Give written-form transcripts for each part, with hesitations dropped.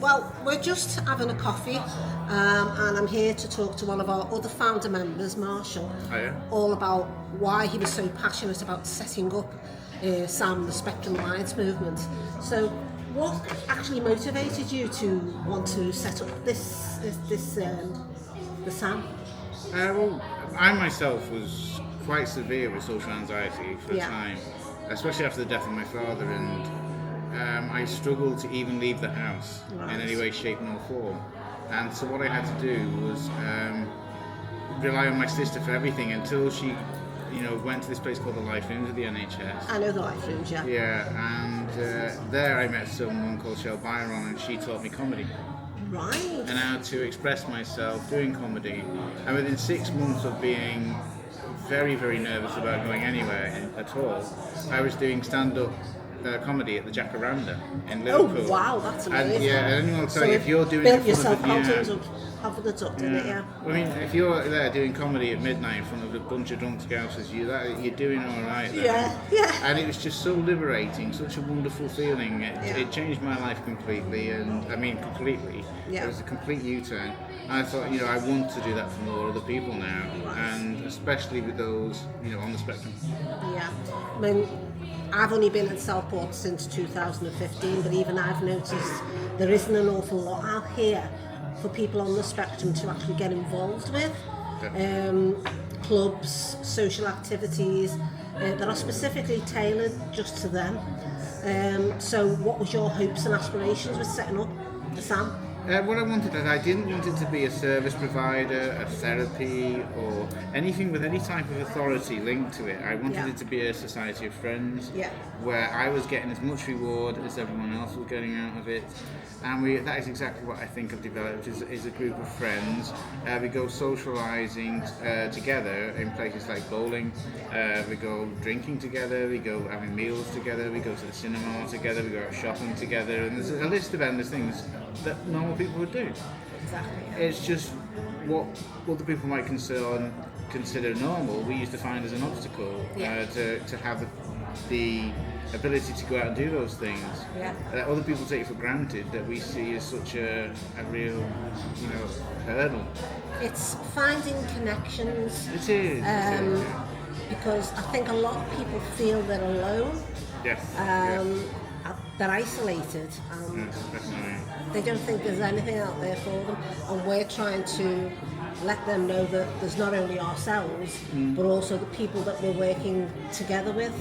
Well, we're just having a coffee, and I'm here to talk to one of our other founder members, Marshall, Oh, yeah? all about why he was so passionate about setting up SAM, the Spectrum Alliance movement. So, what actually motivated you to want to set up the SAM? Well, I myself was quite severe with social anxiety for a Yeah. time, especially after the death of my father, and I struggled to even leave the house Right. in any way, shape, or form. And so what I had to do was rely on my sister for everything until she, went to this place called the Life Rooms at the NHS. I know the Life Rooms, yeah. Yeah, and there I met someone called Shell Byron, and she taught me comedy Right. and how to express myself doing comedy. And within 6 months of being very, very nervous about going anywhere at all, I was doing stand-up comedy at the Jacaranda in Oh Liverpool. wow, that's amazing. And yeah, and anyone will tell So you you if you're doing built it in front yourself of confidence up, didn't it? Yeah. I mean, if you're there doing comedy at midnight in front of a bunch of drunk scousers, you're doing all right there. Yeah. And it was just so liberating, such a wonderful feeling. Yeah. It changed my life completely, completely. Yeah. It was a complete U-turn. And I thought, I want to do that for more other people now, and especially with those, on the spectrum. Yeah. I mean, I've only been in Southport since 2015, but even I've noticed there isn't an awful lot out here for people on the spectrum to actually get involved with. Clubs, social activities that are specifically tailored just to them. So what was your hopes and aspirations with setting up the SAM? What I wanted, I didn't want it to be a service provider, a therapy, or anything with any type of authority linked to it. I wanted it to be a society of friends, where I was getting as much reward as everyone else was getting out of it. And that is exactly what I think I've developed, is a group of friends. We go socialising together in places like bowling, we go drinking together, we go having meals together, we go to the cinema together, we go out shopping together, and there's a list of endless things that normal people would do. Exactly. It's just what other people might consider normal, we used to find as an obstacle to have the ability to go out and do those things that other people take for granted, that we see as such a real hurdle. It's finding connections. It is. Because I think a lot of people feel they're alone. Yes. They're isolated. Definitely. They don't think there's anything out there for them, and we're trying to let them know that there's not only ourselves, but also the people that we're working together with.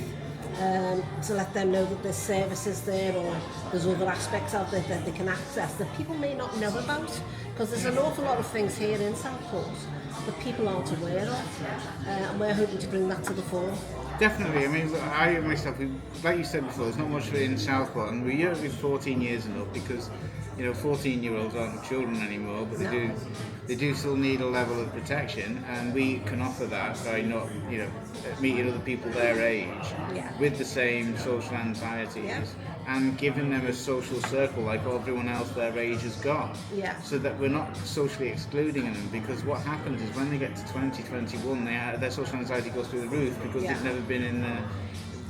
To let them know that there's services there, or there's other aspects out there that they can access that people may not know about, because there's an awful lot of things here in Southport that people aren't aware of, and we're hoping to bring that to the fore. Definitely. I mean, I myself, like you said before, there's not much in Southport, and we're with 14 years and up, because 14-year-olds aren't children anymore, but they do still need a level of protection, and we can offer that by not meeting other people their age with the same social anxieties, and giving them a social circle like everyone else their age has got, so that we're not socially excluding them. Because what happens is when they get to 20, 21, their social anxiety goes through the roof, because they've never been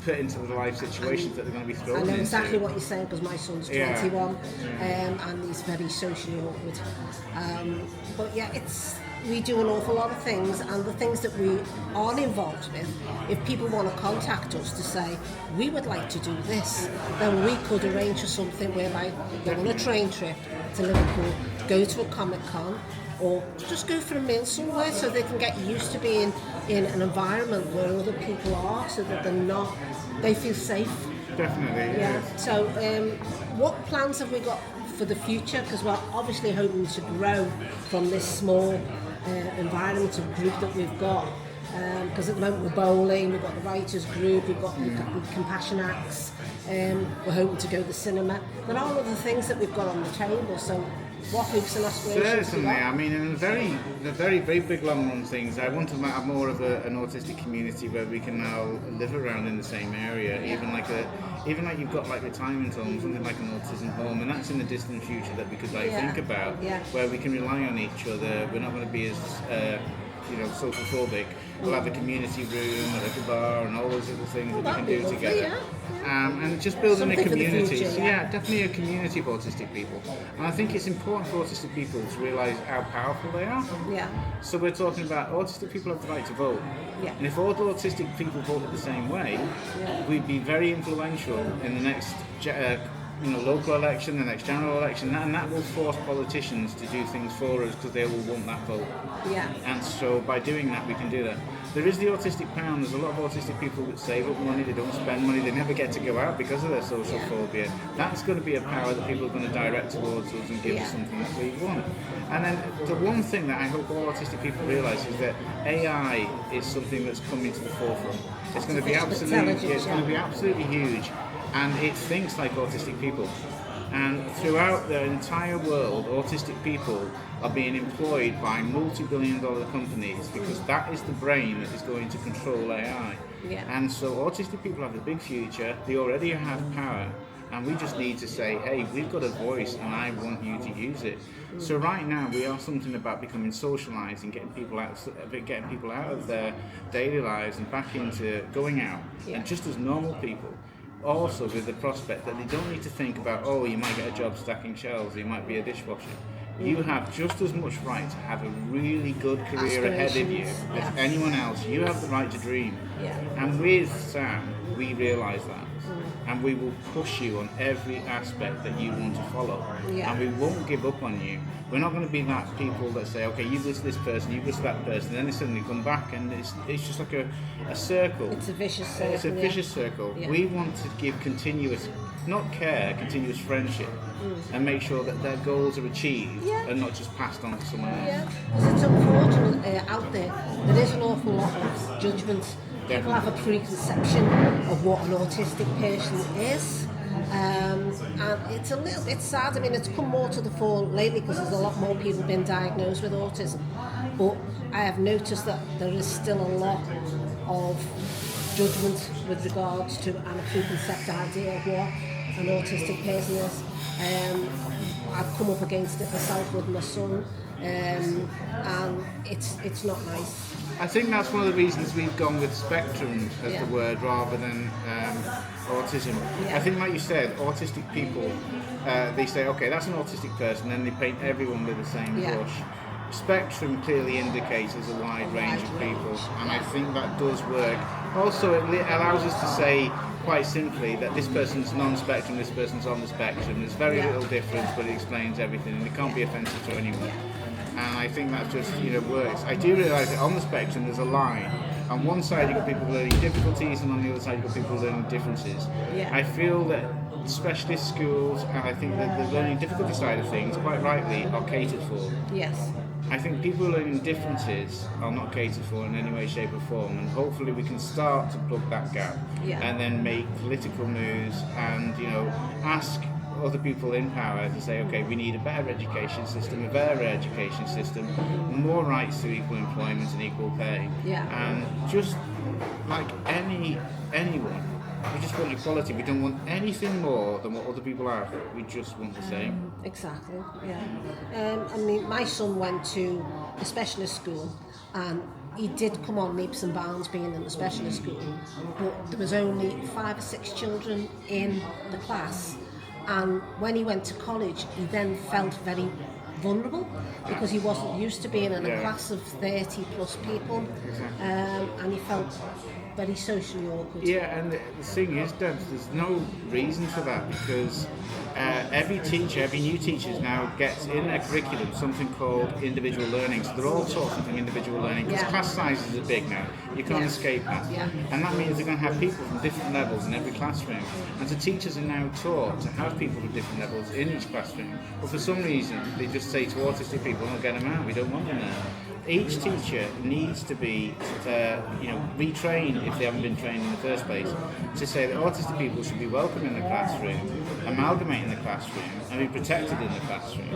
put into the life situations that they're going to be thrown into. I know exactly what you're saying, because my son's 21, and he's very socially awkward. But we do an awful lot of things, and the things that we aren't involved with, if people want to contact us to say, we would like to do this, then we could arrange for something whereby go on a train trip to Liverpool, go to a Comic-Con, or just go for a meal somewhere, so they can get used to being in an environment where other people are, so that they feel safe. Definitely. Yeah. So what plans have we got for the future? Because we're obviously hoping to grow from this small environment of group that we've got. Because at the moment we're bowling, we've got the writers group, we've got the Compassion Acts, we're hoping to go to the cinema. There are other things that we've got on the table, so what hopes and aspirations? Certainly. I mean, in the very, very big long run things, I want to have more of an autistic community where we can now live around in the same area, even like you've got like retirement homes, something like an autism home, and that's in the distant future that we could think about, where we can rely on each other. We're not going to be as social phobic, we'll have a community room, a little bar, and all those little things that we can that'd be do lovely, together. yeah. And just building a Something for the community. future, So yeah. definitely a community of autistic people. And I think it's important for autistic people to realise how powerful they are. Yeah. So we're talking about autistic people have the right to vote. Yeah. And if all autistic people voted the same way, we'd be very influential in the next local election, the next general election, and that will force politicians to do things for us because they will want that vote. Yeah. And so by doing that, we can do that. There is the autistic pound. There's a lot of autistic people that save up money, they don't spend money, they never get to go out because of their social phobia. That's going to be a power that people are going to direct towards us and give us something that we want. And then the one thing that I hope all autistic people realise is that AI is something that's coming to the forefront. It's going to be absolutely huge, and it thinks like autistic people. And throughout the entire world, autistic people are being employed by multi-billion-dollar companies because that is the brain that is going to control AI. Yeah. And so autistic people have a big future. They already have power. And we just need to say, hey, we've got a voice and I want you to use it. So right now we are something about becoming socialised and getting people out of their daily lives and back into going out and just as normal people. Also with the prospect that they don't need to think about, oh, you might get a job stacking shelves, you might be a dishwasher. You have just as much right to have a really good career ahead of you as anyone else. You have the right to dream. Yeah. And with Sam, we realise that. And we will push you on every aspect that you want to follow. Yeah. And we won't give up on you. We're not going to be that people that say, okay, you listen to this person, you listen to that person, and then they suddenly come back and it's just like a circle. It's a vicious circle. It's a vicious circle. Yeah. We want to give continuous friendship and make sure that their goals are achieved and not just passed on to someone else. Yeah, because it's unfortunate out there is an awful lot of judgment. People have a preconception of what an autistic person is. And it's a little bit sad. I mean, it's come more to the fore lately because there's a lot more people being diagnosed with autism. But I have noticed that there is still a lot of judgment with regards to and a preconceived idea of what an autistic person is. I've come up against it myself with my son, and it's not nice. I think that's one of the reasons we've gone with spectrum as the word rather than autism. Yeah. I think, like you said, autistic people, they say, okay, that's an autistic person, then they paint everyone with the same brush. Spectrum clearly indicates there's a wide range of people, and I think that does work. Also, it allows us to say quite simply that this person's non-spectrum, this person's on the spectrum. There's very little difference, but it explains everything, and it can't be offensive to anyone. And I think that just works. I do realise that on the spectrum there's a line. On one side you've got people learning difficulties, and on the other side you've got people learning differences. Yeah. I feel that specialist schools, and I think that the learning difficulty side of things, quite rightly, are catered for. Yes. I think people learning differences are not catered for in any way, shape or form, and hopefully we can start to plug that gap and then make political moves and ask other people in power to say, okay, we need a better education system, more rights to equal employment and equal pay, and just like anyone, we just want equality. We don't want anything more than what other people have. We just want the same. Exactly. Yeah. I mean, my son went to a specialist school, and he did come on leaps and bounds being in the specialist school, but there was only 5 or 6 children in the class. And when he went to college, he then felt very vulnerable because he wasn't used to being in a class of 30 plus people, and he felt very socially awkward. Yeah, and the thing is, Debs, there's no reason for that because every new teacher now gets in their curriculum something called individual learning. So they're all taught something individual learning because class sizes are big now. You can't escape that. Yeah. And that means they're going to have people from different levels in every classroom. And so teachers are now taught to have people from different levels in each classroom. But for some reason, they just say to autistic people, "Don't get them out. We don't want them there." Each teacher needs to be, retrained if they haven't been trained in the first place, to say that autistic people should be welcome in the classroom, amalgamate in the classroom, and be protected in the classroom.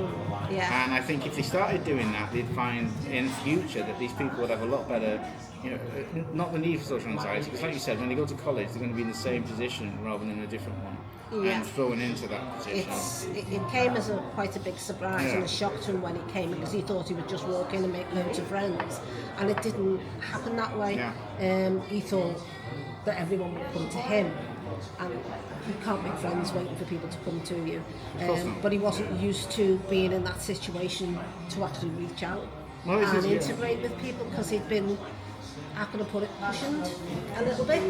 Yeah. And I think if they started doing that, they'd find in future that these people would have a lot better, not the need for social anxiety, because like you said, when they go to college, they're going to be in the same position rather than a different one. And thrown into that position. It came as quite a big surprise and a shock to him when it came, because he thought he would just walk in and make loads to friends, and it didn't happen that way. Yeah. He thought that everyone would come to him, and you can't make friends waiting for people to come to you. course not. But he wasn't used to being in that situation to actually reach out and integrate with people, because he'd been, how can I put it, cushioned a little bit,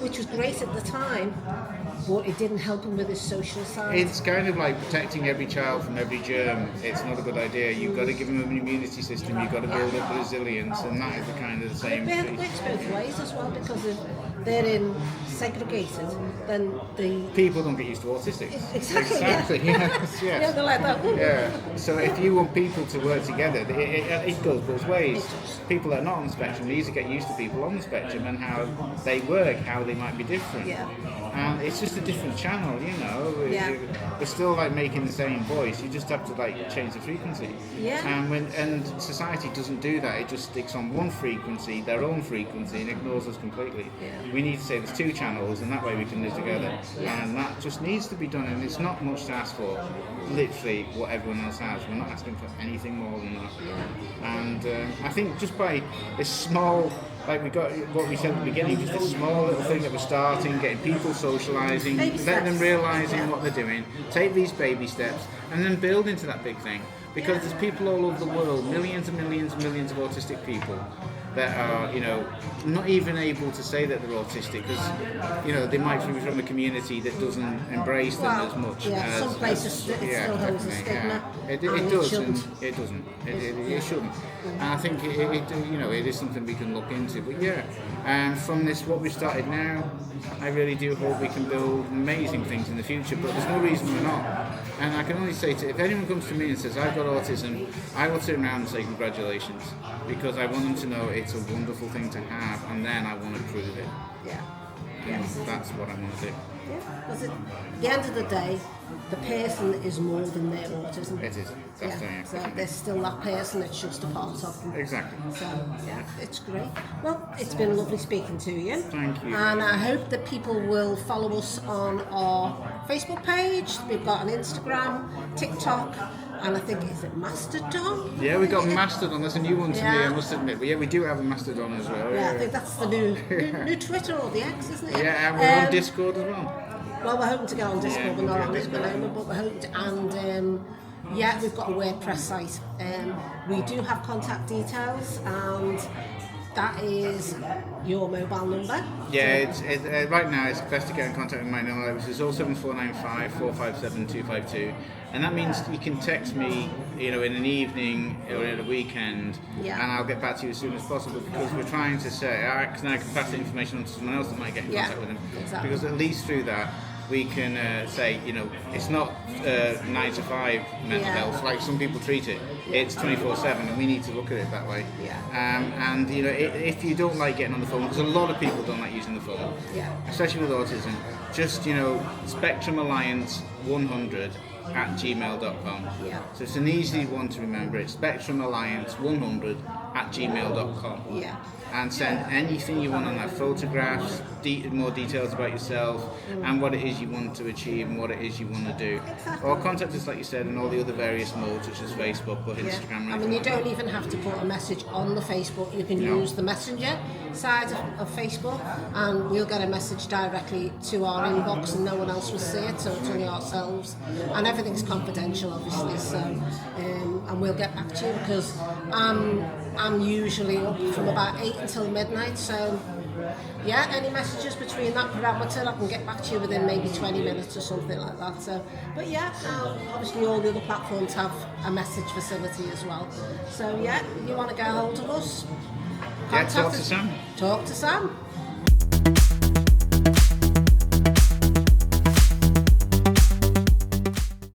which was great at the time, but it didn't help him with his social side. It's kind of like protecting every child from every germ. It's not a good idea. You've got to give them an immunity system. You've got to build up resilience, and that is the kind of the same. It works both ways as well, because if they're in segregated, then the people don't get used to autistic. Exactly. Yes. Yeah, they're like that. Yeah. So if you want people to work together, it goes both ways. People that are not on the spectrum need to get used to people on the spectrum and how they work, how they might be different. Yeah. And it's just a different channel, you know. We're still like making the same voice. You just have to like change the frequency. Yeah. And society doesn't do that. It just sticks on one frequency, their own frequency, and ignores us completely. Yeah. We need to say there's two channels, and that way we can live together. Yeah. And that just needs to be done. And it's not much to ask for. Literally what everyone else has. We're not asking for anything more than that. Yeah. And I think just by this small, like we got what we said at the beginning, just a small little thing that we're starting, getting people socialising, letting them realising what they're doing, take these baby steps, and then build into that big thing. Because there's people all over the world, millions and millions and millions of autistic people that are, you know, not even able to say that they're autistic because, you know, they might be from a community that doesn't embrace them as much. Yeah, some places it still holds a stigma. Yeah. It does, and it doesn't. It shouldn't. And I think it is something we can look into. But yeah, from this, what we've started now, I really do hope we can build amazing things in the future. But there's no reason we're not. And I can only say if anyone comes to me and says I've got autism, I will turn around and say congratulations, because I want them to know it's a wonderful thing to have, and then I want to prove it. Yeah. Yes. That's what I want to do. Yeah, because at the end of the day, the person is more than their autism. It is. That's yeah. So there's still that person, it's just a part of them. Exactly. So, yeah, it's great. Well, it's been lovely speaking to you. Thank you. And I hope that people will follow us on our Facebook page. We've got an Instagram, TikTok, and I think, is it Mastodon? Yeah, we got Mastodon. That's a new one to me, I must admit. But yeah, we do have a Mastodon as well. Yeah, I think that's the new Twitter or the X, isn't it? Yeah, and we're on Discord as well. Well, we're hoping to get on Discord, we're not on it at the moment, but we're hoping to, and we've got a WordPress site. We do have contact details, and that is your mobile number. Yeah, right now it's best to get in contact with my number, which is 07495 457 252, and that means you can text me, you know, in an evening or in a weekend, and I'll get back to you as soon as possible, because we're trying to say, because then I can pass the information on to someone else that might get in contact with them. Exactly. Because at least through that we can say, you know, it's not 9 to 5 mental health like some people treat it. It's 24/7, and we need to look at it that way. And you know, if you don't like getting on the phone, because a lot of people don't like using the phone, especially with autism, just, you know, Spectrum Alliance 100 at gmail.com. So it's an easy one to remember. It's Spectrum Alliance 100 at gmail.com. And send anything you want on that, photographs, more details about yourself, and what it is you want to achieve and what it is you want to do. Or contact us, like you said, in all the other various modes, such as Facebook or Instagram. I mean, you don't even have to put a message on the Facebook. You can use the messenger side of Facebook, and we'll get a message directly to our inbox, and no one else will see it, so it's only ourselves. And everything's confidential, obviously, so and we'll get back to you, because I'm usually up from about 8 until midnight, so any messages between that parameter, I can get back to you within maybe 20 minutes or something like that. So, but obviously all the other platforms have a message facility as well. So if you want to get hold of us, talk to Sam. Talk to Sam.